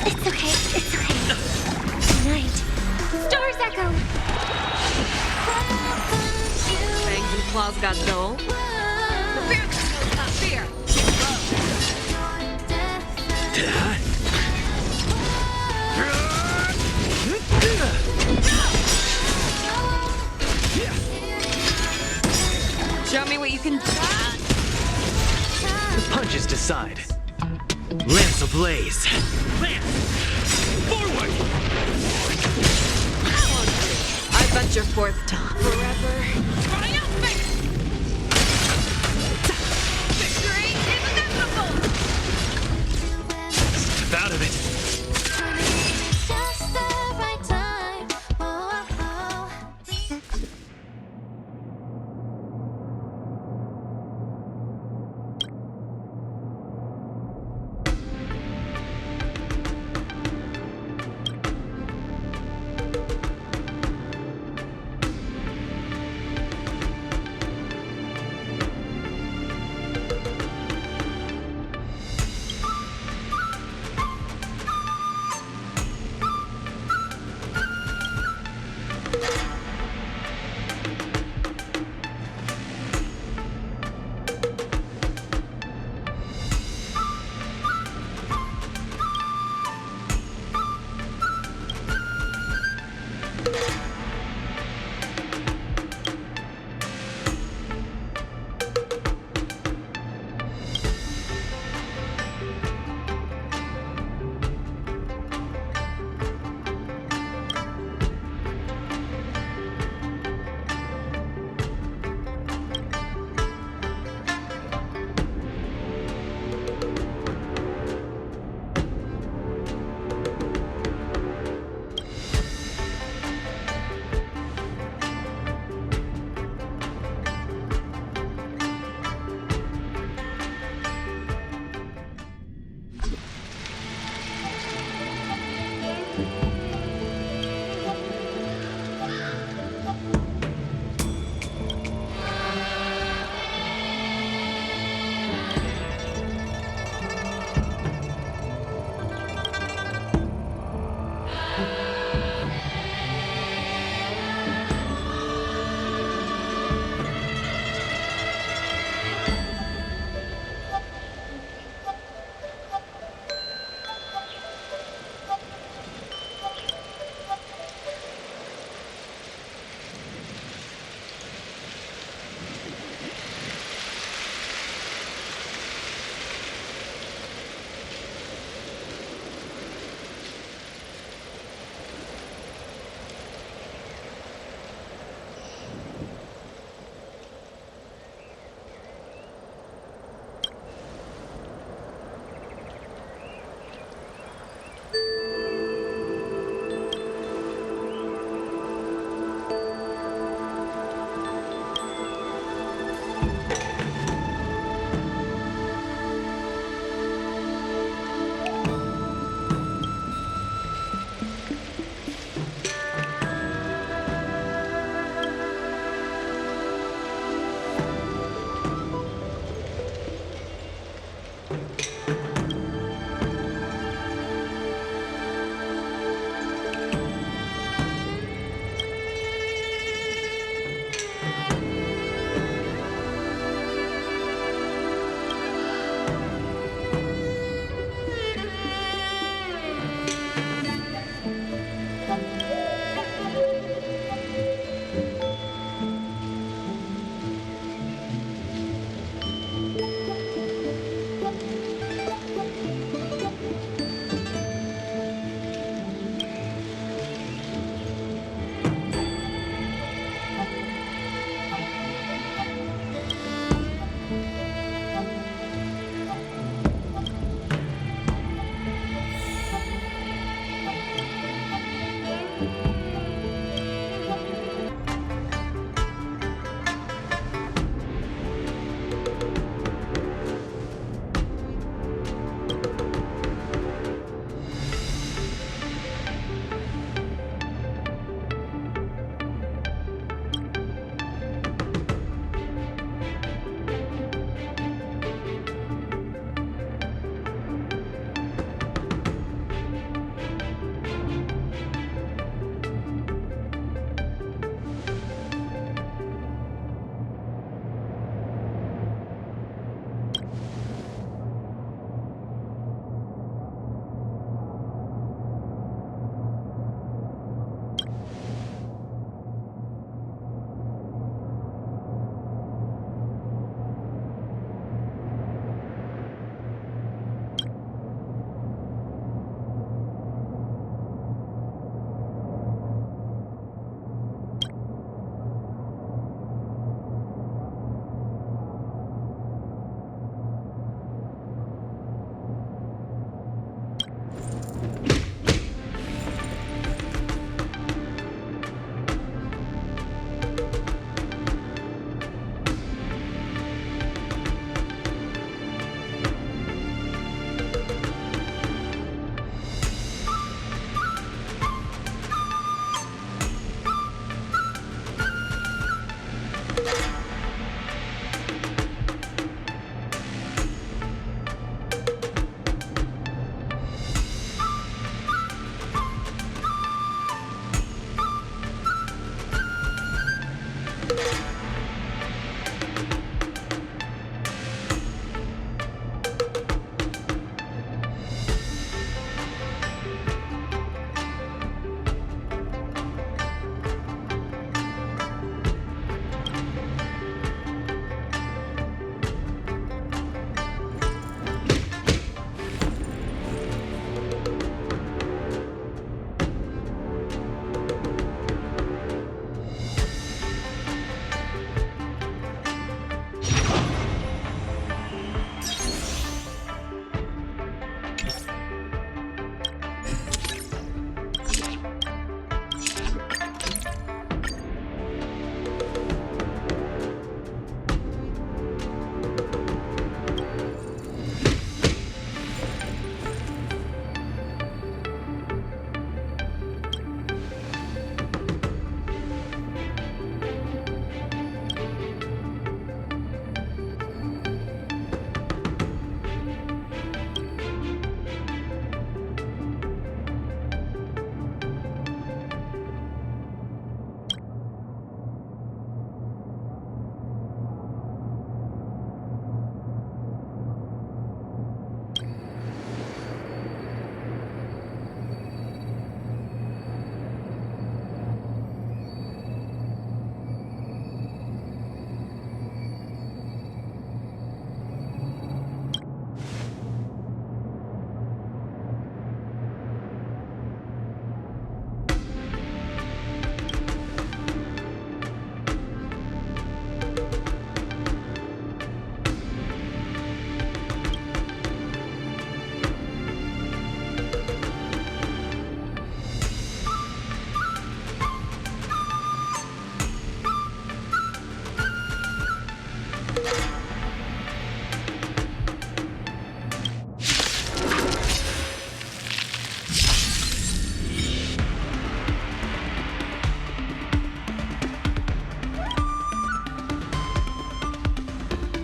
It's okay. It's okay. Night. Stars echo. Fangs and claws got dull. Fear. Show me what you can do. The punches decide. Lance ablaze. Lance! Forward! I bet your fourth time. Forever. Victory is inevitable! Step out of it. Just the right time. Oh, oh, oh.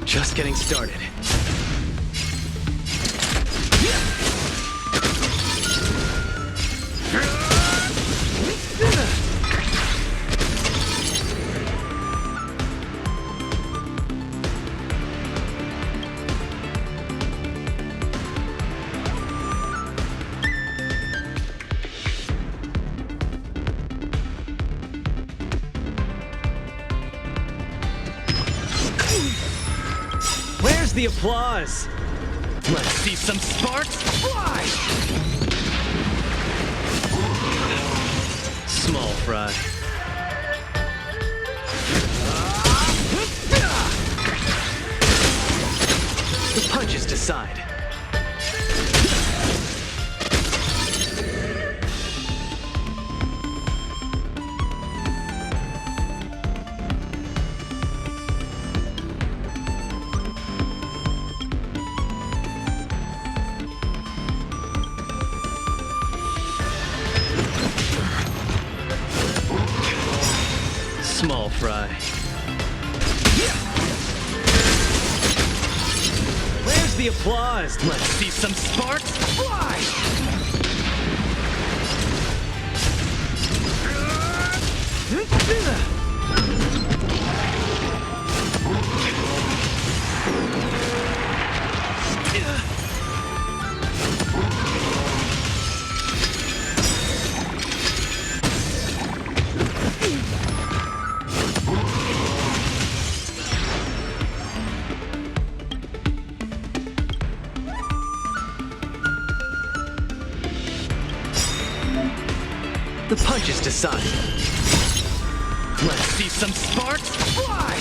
Just getting started. Where's the applause? Let's see some sparks fly! Small fry. The punches decide. Small fry. Where's the applause? Let's see some sparks fly! The punches decide. Let's see some sparks fly!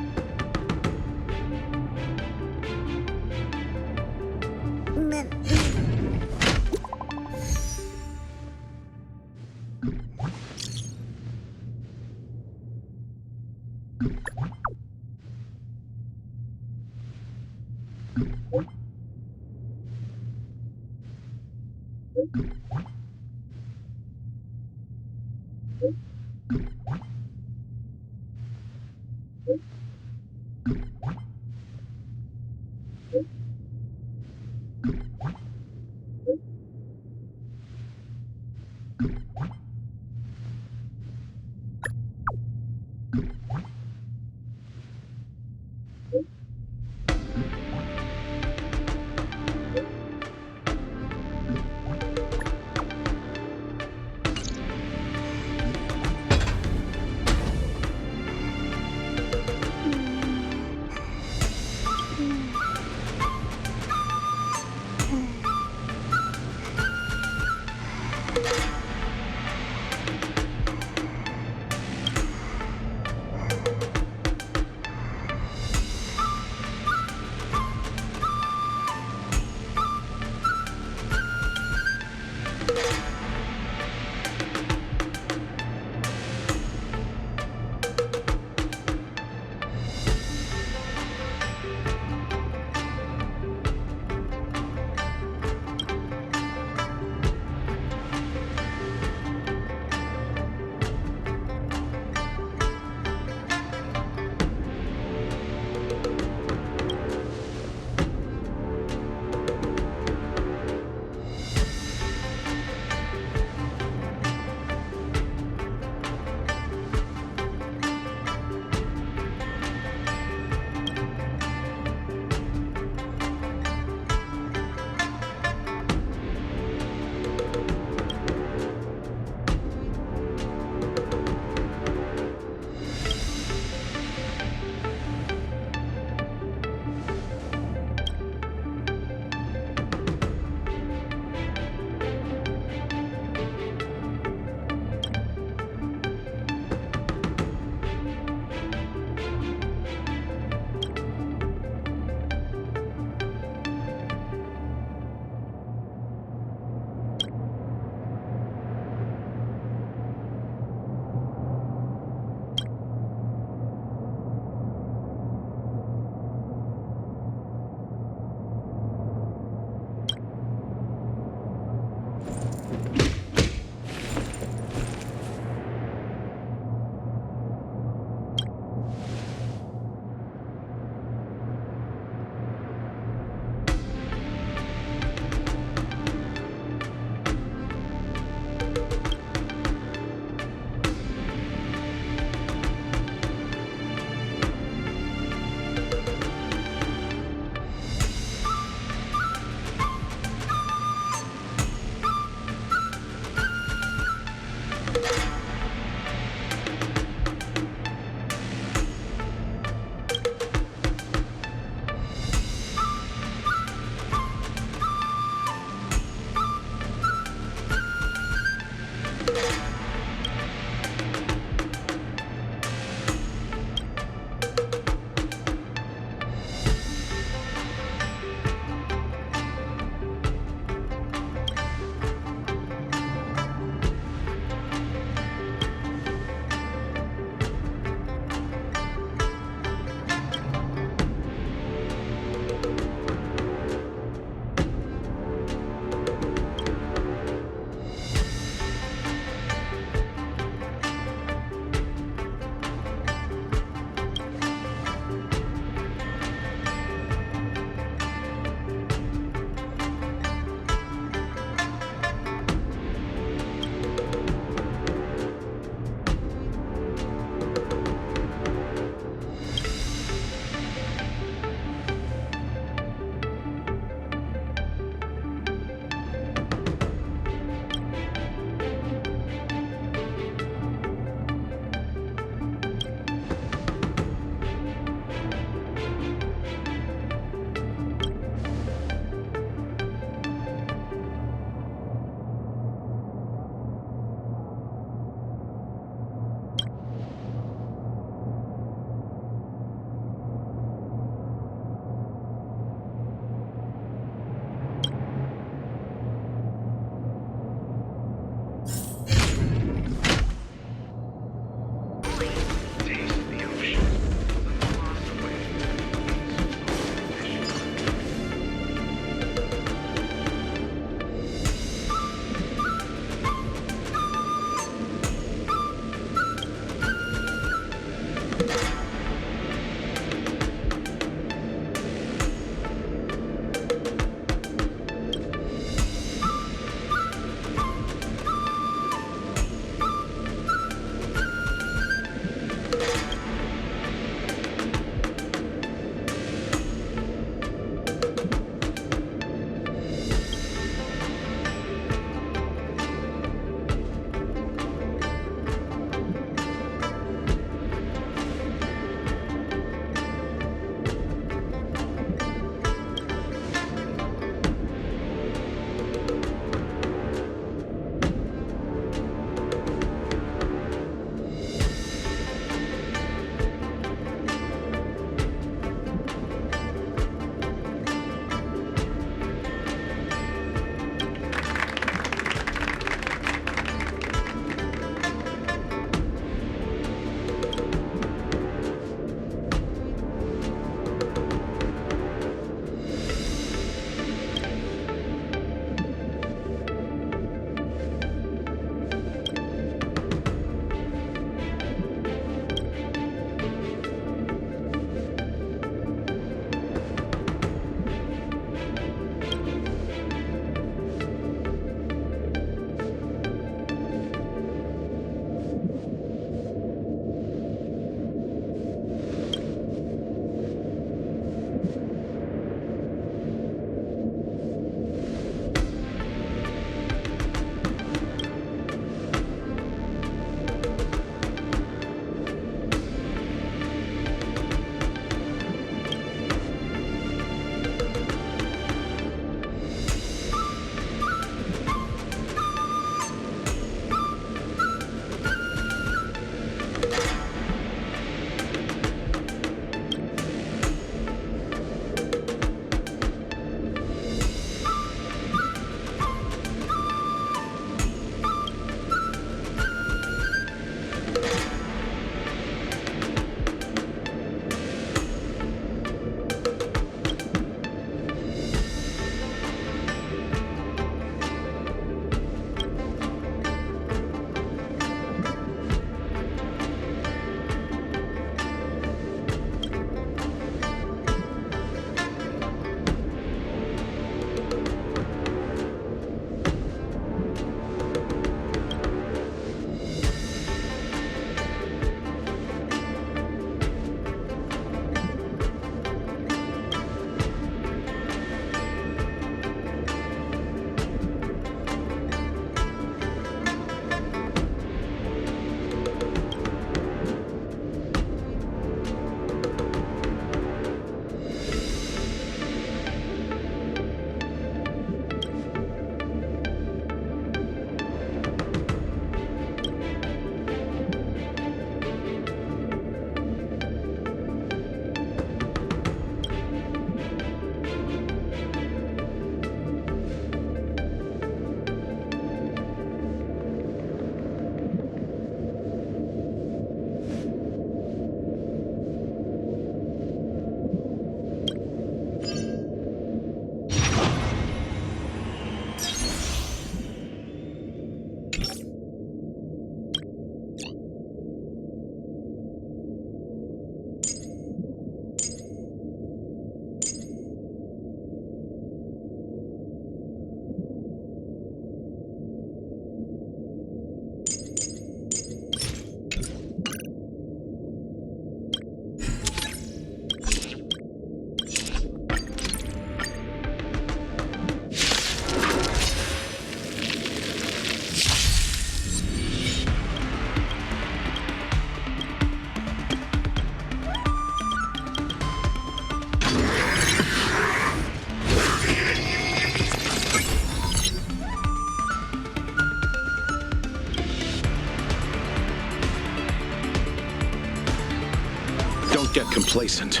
complacent.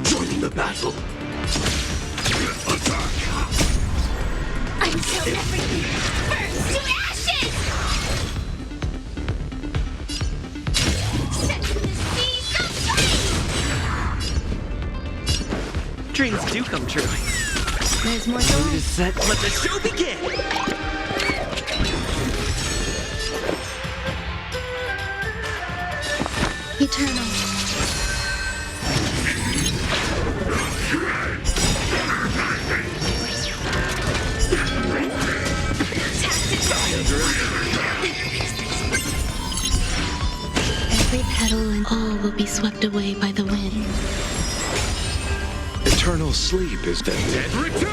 Joining the battle. Until everything burns to ashes! Set the seas aflame! Dreams do come true. There's more to Mood life. is set. Let the show begin! Eternal. Every petal and all will be swept away by the wind. Eternal sleep is the dead return!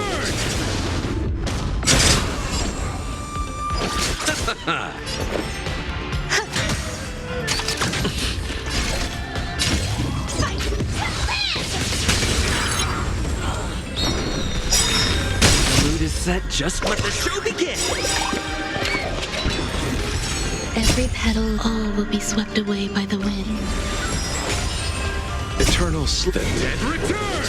Mood is set. Just let the show begin! Every petal, all will be swept away by the wind. Eternal sleep. The dead return!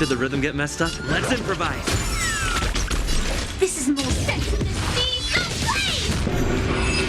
Did the rhythm get messed up? Let's improvise! This is more sense in the seas aflame!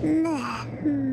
Hmm.